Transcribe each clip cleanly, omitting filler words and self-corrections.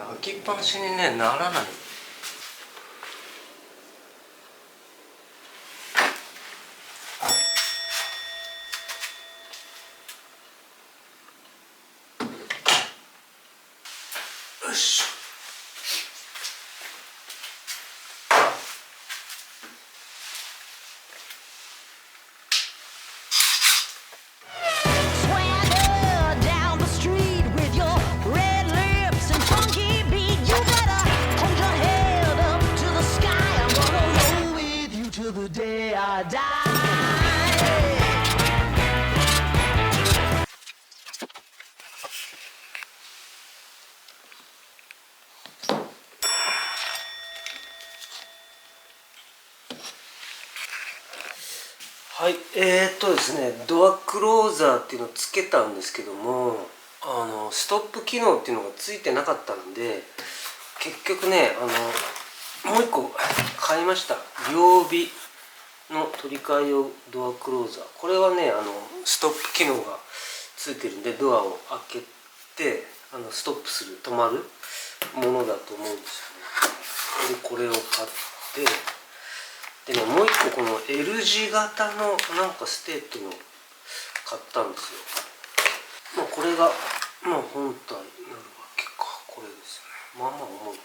開きっぱなしにねならない。よし。はい、ですね、ドアクローザーっていうのをつけたんですけども、ストップ機能っていうのがついてなかったんで、結局ね、もう一個買いました。両尾の取り替え用ドアクローザー。これはね、ストップ機能がついてるんで、ドアを開けてストップする、止まるものだと思うんですよね。で、これを買って、でね、もう一個この L 字型のなんかステーキの買ったんですよ。これが本体になるわけか。これですよね。まあまあ重い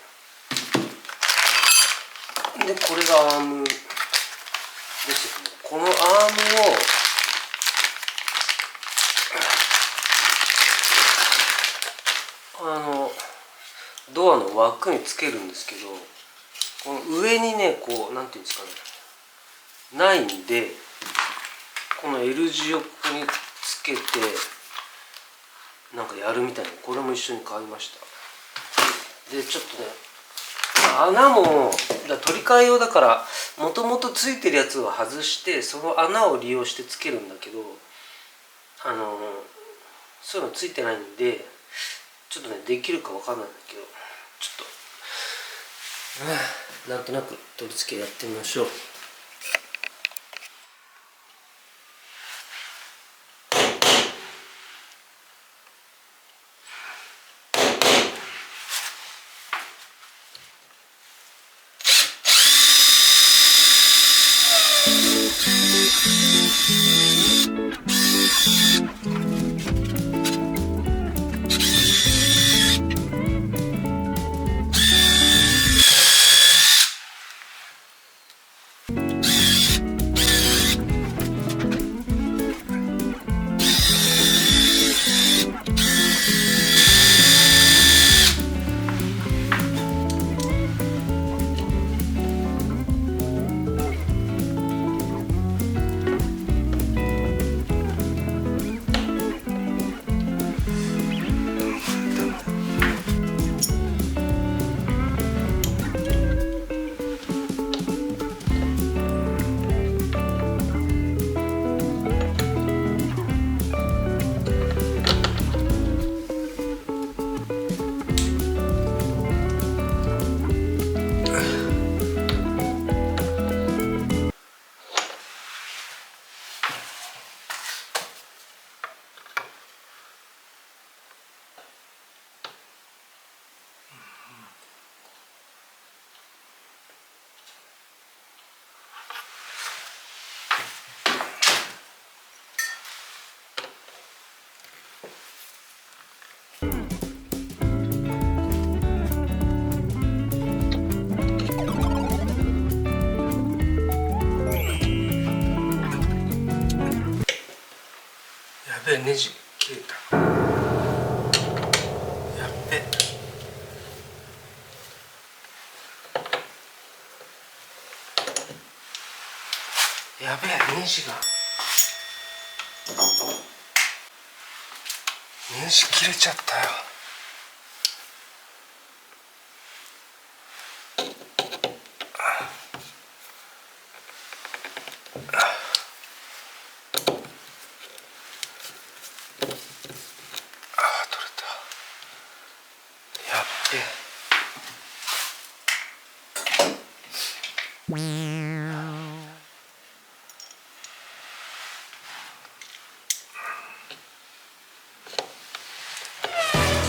な。でこれがアームですよね。このアームをドアの枠につけるんですけど、この上にねこうなんていうんですかね、ないんで、この L 字をここにつけてなんかやるみたいな、これも一緒に買いました。でちょっとね、穴も取り替え用だから、もともとついてるやつを外してその穴を利用してつけるんだけど、そういうのついてないんで、ちょっとねできるかわかんないんだけど、ちょっとなんとなく取り付けやってみましょう。ネジ切れた。やっべ。やべえ、ネジ切れちゃったよ。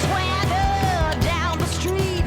Swagger down the street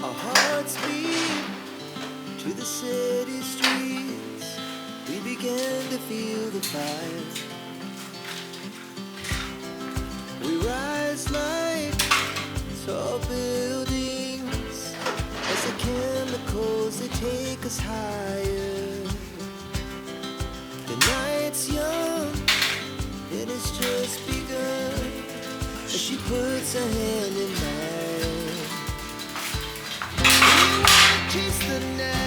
Our hearts beat to the city streets. We began to feel the fire. We rise like tall buildings as the chemicals, they take us higher. The night's young and it's just begun as she puts her hand in mine. We wanna kiss the night.